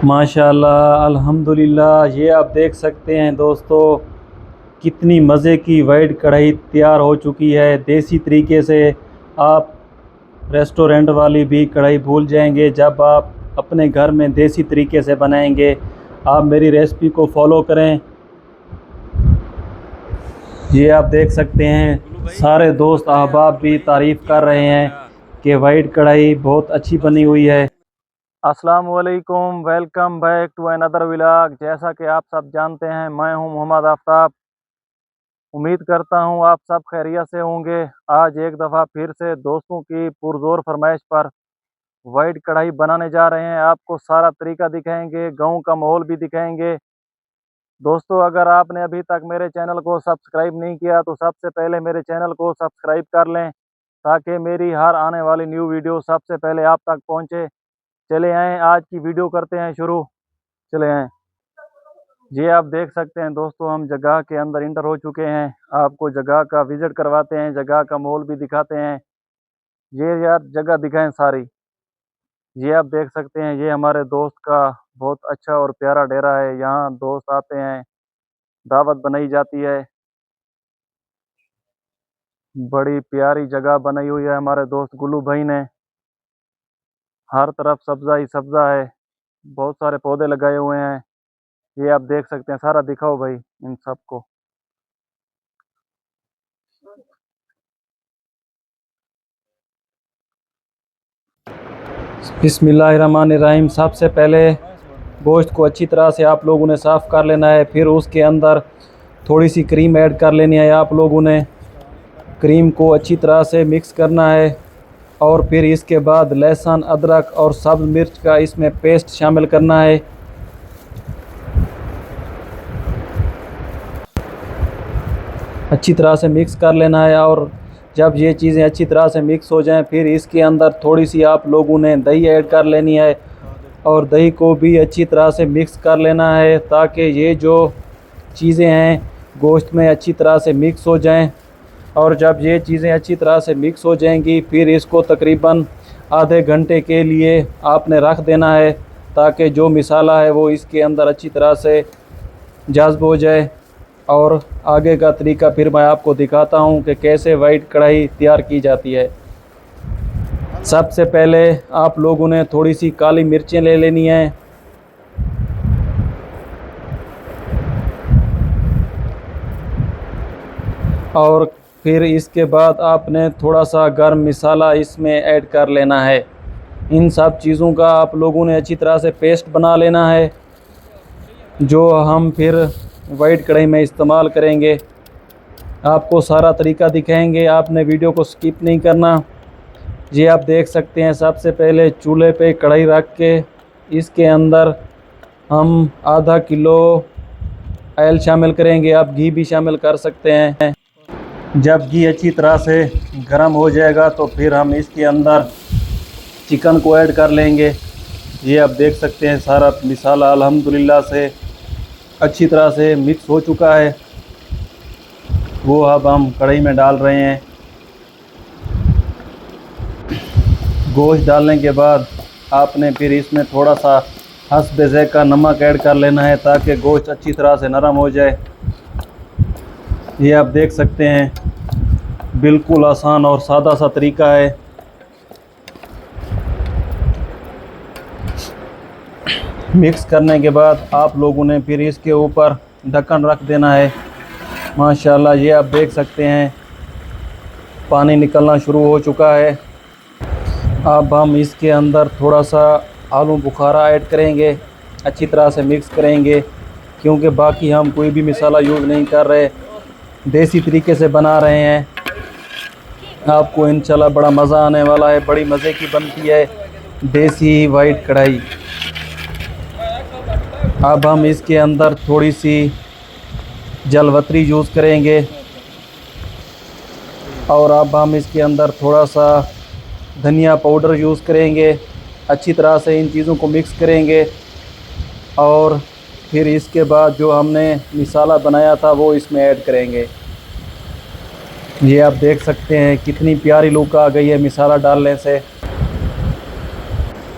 माशाल्लाह अल्हम्दुलिल्लाह। ये आप देख सकते हैं दोस्तों, कितनी मज़े की वाइट कढ़ाई तैयार हो चुकी है देसी तरीके से। आप रेस्टोरेंट वाली भी कढ़ाई भूल जाएंगे जब आप अपने घर में देसी तरीके से बनाएंगे। आप मेरी रेसिपी को फॉलो करें। ये आप देख सकते हैं, सारे दोस्त अहबाब भी तारीफ़ कर रहे हैं कि वाइट कढ़ाई बहुत अच्छी बनी हुई है। अस्सलाम वालेकुम, welcome back to another vlog. जैसा कि आप सब जानते हैं, मैं हूं मोहम्मद आफ्ताब। उम्मीद करता हूं आप सब खैरियत से होंगे। आज एक दफ़ा फिर से दोस्तों की पुरजोर फरमाइश पर वाइट कढ़ाई बनाने जा रहे हैं। आपको सारा तरीका दिखाएंगे, गांव का माहौल भी दिखाएंगे। दोस्तों, अगर आपने अभी तक मेरे चैनल को सब्सक्राइब नहीं किया तो सबसे पहले मेरे चैनल को सब्सक्राइब कर लें, ताकि मेरी हर आने वाली न्यू वीडियो सबसे पहले आप तक पहुँचे। चले आएँ, आज की वीडियो करते हैं शुरू। चले आएँ। ये आप देख सकते हैं दोस्तों, हम जगह के अंदर इंटर हो चुके हैं। आपको जगह का विजिट करवाते हैं, जगह का माहौल भी दिखाते हैं। ये यार जगह दिखाएं सारी। ये आप देख सकते हैं, ये हमारे दोस्त का बहुत अच्छा और प्यारा डेरा है। यहाँ दोस्त आते हैं, दावत बनाई जाती है। बड़ी प्यारी जगह बनाई हुई है हमारे दोस्त गुल्लू भाई ने। हर तरफ सब्जा ही सब्जा है, बहुत सारे पौधे लगाए हुए हैं। ये आप देख सकते हैं, सारा दिखाओ भाई इन सबको। बिस्मिल्लाहिर्रहमानिर्रहीम। सबसे पहले गोश्त को अच्छी तरह से आप लोगों ने साफ़ कर लेना है। फिर उसके अंदर थोड़ी सी क्रीम ऐड कर लेनी है। आप लोगों ने क्रीम को अच्छी तरह से मिक्स करना है और फिर इसके बाद लहसुन, अदरक और सब्ज़ मिर्च का इसमें पेस्ट शामिल करना है। अच्छी तरह से मिक्स कर लेना है और जब ये चीज़ें अच्छी तरह से मिक्स हो जाएं, फिर इसके अंदर थोड़ी सी आप लोगों ने दही ऐड कर लेनी है और दही को भी अच्छी तरह से मिक्स कर लेना है, ताकि ये जो चीज़ें हैं गोश्त में अच्छी तरह से मिक्स हो जाएं। और जब ये चीज़ें अच्छी तरह से मिक्स हो जाएंगी, फिर इसको तकरीबन आधे घंटे के लिए आपने रख देना है, ताकि जो मसाला है वो इसके अंदर अच्छी तरह से जज़्ब हो जाए। और आगे का तरीका फिर मैं आपको दिखाता हूँ कि कैसे वाइट कढ़ाई तैयार की जाती है। सबसे पहले आप लोगों ने थोड़ी सी काली मिर्चें ले लेनी है। और फिर इसके बाद आपने थोड़ा सा गर्म मसाला इसमें ऐड कर लेना है। इन सब चीज़ों का आप लोगों ने अच्छी तरह से पेस्ट बना लेना है, जो हम फिर वाइट कढ़ाई में इस्तेमाल करेंगे। आपको सारा तरीका दिखाएंगे, आपने वीडियो को स्किप नहीं करना। ये आप देख सकते हैं, सबसे पहले चूल्हे पे कढ़ाई रख के इसके अंदर हम आधा किलो ऑयल शामिल करेंगे। आप घी भी शामिल कर सकते हैं। जब घी अच्छी तरह से गर्म हो जाएगा तो फिर हम इसके अंदर चिकन को ऐड कर लेंगे। ये आप देख सकते हैं, सारा मसाला अल्हम्दुलिल्लाह से अच्छी तरह से मिक्स हो चुका है। वो अब हम कढ़ाई में डाल रहे हैं। गोश्त डालने के बाद आपने फिर इसमें थोड़ा सा हस्बे ज़ायक़ा नमक ऐड कर लेना है, ताकि गोश्त अच्छी तरह से नरम हो जाए। ये आप देख सकते हैं, बिल्कुल आसान और सादा सा तरीका है। मिक्स करने के बाद आप लोगों ने फिर इसके ऊपर ढक्कन रख देना है। माशाल्लाह, ये आप देख सकते हैं, पानी निकलना शुरू हो चुका है। अब हम इसके अंदर थोड़ा सा आलू बुखारा ऐड करेंगे, अच्छी तरह से मिक्स करेंगे, क्योंकि बाकी हम कोई भी मसाला यूज़ नहीं कर रहे, देसी तरीके से बना रहे हैं। आपको इंशाल्लाह बड़ा मज़ा आने वाला है। बड़ी मज़े की बनती है देसी वाइट कढ़ाई। अब हम इसके अंदर थोड़ी सी जलवतरी यूज़ करेंगे और अब हम इसके अंदर थोड़ा सा धनिया पाउडर यूज़ करेंगे। अच्छी तरह से इन चीज़ों को मिक्स करेंगे और फिर इसके बाद जो हमने मसाला बनाया था वो इसमें ऐड करेंगे। ये आप देख सकते हैं, कितनी प्यारी लुक आ गई है मसाला डालने से।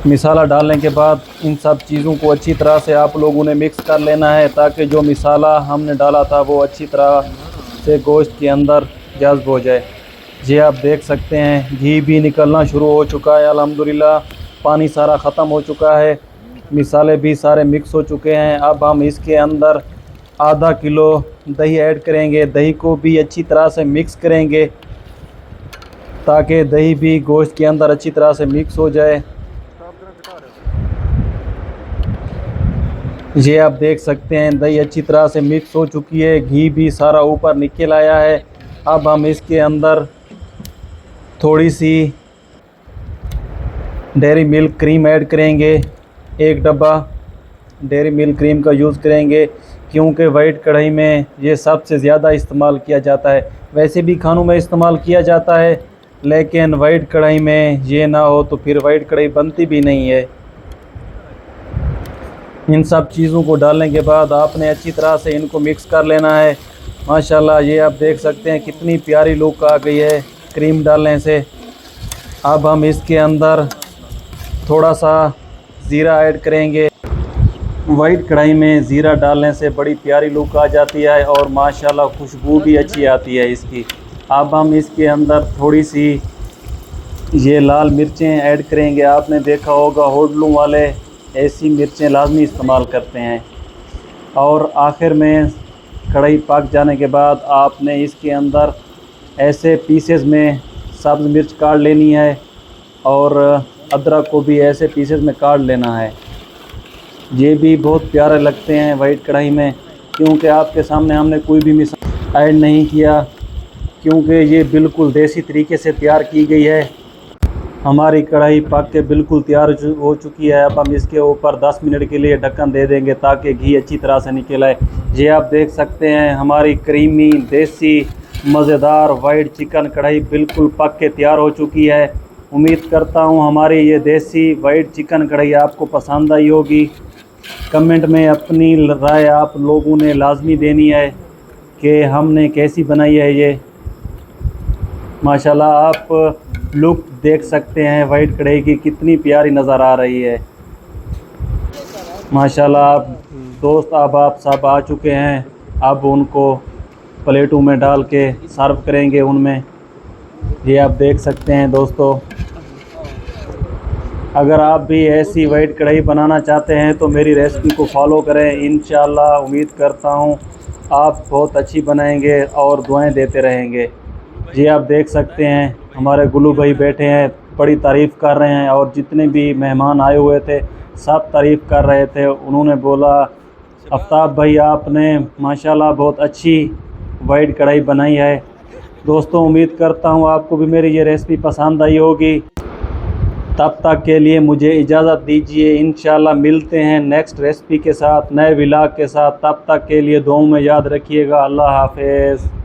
मिसाला डालने के बाद इन सब चीज़ों को अच्छी तरह से आप लोगों ने मिक्स कर लेना है, ताकि जो मिसाला हमने डाला था वो अच्छी तरह से गोश्त के अंदर जज्ब हो जाए। ये आप देख सकते हैं घी भी निकलना शुरू हो चुका है अल्हम्दुलिल्लाह, पानी सारा ख़त्म हो चुका है, मिसाले भी सारे मिक्स हो चुके हैं। अब हम इसके अंदर आधा किलो दही ऐड करेंगे। दही को भी अच्छी तरह से मिक्स करेंगे ताकि दही भी गोश्त के अंदर अच्छी तरह से मिक्स हो जाए। ये आप देख सकते हैं दही अच्छी तरह से मिक्स हो चुकी है, घी भी सारा ऊपर निकल आया है। अब हम इसके अंदर थोड़ी सी डेयरी मिल्क क्रीम ऐड करेंगे। एक डब्बा डेयरी मिल्क क्रीम का यूज़ करेंगे, क्योंकि वाइट कढ़ाई में ये सबसे ज़्यादा इस्तेमाल किया जाता है। वैसे भी खानों में इस्तेमाल किया जाता है, लेकिन वाइट कढ़ाई में ये ना हो तो फिर वाइट कढ़ाई बनती भी नहीं है। इन सब चीज़ों को डालने के बाद आपने अच्छी तरह से इनको मिक्स कर लेना है। माशाल्लाह ये आप देख सकते हैं कितनी प्यारी लुक आ गई है क्रीम डालने से। अब हम इसके अंदर थोड़ा सा ज़ीरा ऐड करेंगे। वाइट कढ़ाई में ज़ीरा डालने से बड़ी प्यारी लुक आ जाती है और माशाल्लाह खुशबू भी अच्छी आती है इसकी। अब हम इसके अंदर थोड़ी सी ये लाल मिर्चें ऐड करेंगे। आपने देखा होगा होटलों वाले ऐसी मिर्चें लाजमी इस्तेमाल करते हैं। और आखिर में कढ़ाई पक जाने के बाद आपने इसके अंदर ऐसे पीसेस में सब्ज़ मिर्च काट लेनी है और अदरक को भी ऐसे पीसेस में काट लेना है। ये भी बहुत प्यारे लगते हैं वाइट कढ़ाई में, क्योंकि आपके सामने हमने कोई भी मिसाल ऐड नहीं किया, क्योंकि ये बिल्कुल देसी तरीके से तैयार की गई है। हमारी कढ़ाई पक के बिल्कुल तैयार हो चुकी है। अब हम इसके ऊपर 10 मिनट के लिए ढक्कन दे देंगे ताकि घी अच्छी तरह से निकल आए। ये आप देख सकते हैं हमारी क्रीमी देसी मज़ेदार वाइट चिकन कढ़ाई बिल्कुल पक के तैयार हो चुकी है। उम्मीद करता हूँ हमारी ये देसी वाइट चिकन कढ़ाई आपको पसंद आई होगी। कमेंट में अपनी राय आप लोगों ने लाजमी देनी है कि हमने कैसी बनाई है ये। माशाल्लाह आप लुक देख सकते हैं वाइट कढ़ाई की कितनी प्यारी नज़र आ रही है। माशाल्लाह आप दोस्त अब आप सब आ चुके हैं। अब उनको प्लेटों में डाल के सर्व करेंगे उनमें। ये आप देख सकते हैं दोस्तों, अगर आप भी ऐसी वाइट कढ़ाई बनाना चाहते हैं तो मेरी रेसिपी को फॉलो करें। इंशाल्लाह उम्मीद करता हूँ आप बहुत अच्छी बनाएंगे और दुआएं देते रहेंगे। ये आप देख सकते हैं हमारे गुल्लू भाई बैठे हैं, बड़ी तारीफ़ कर रहे हैं और जितने भी मेहमान आए हुए थे सब तारीफ़ कर रहे थे। उन्होंने बोला आफ्ताब भाई आपने माशाल्लाह बहुत अच्छी वाइट कढ़ाई बनाई है। दोस्तों उम्मीद करता हूँ आपको भी मेरी ये रेसिपी पसंद आई होगी। तब तक के लिए मुझे इजाज़त दीजिए। इंशाल्लाह मिलते हैं नेक्स्ट रेसिपी के साथ, नए व्लॉग के साथ। तब तक के लिए दुआओं में याद रखिएगा। अल्लाह हाफ़िज़।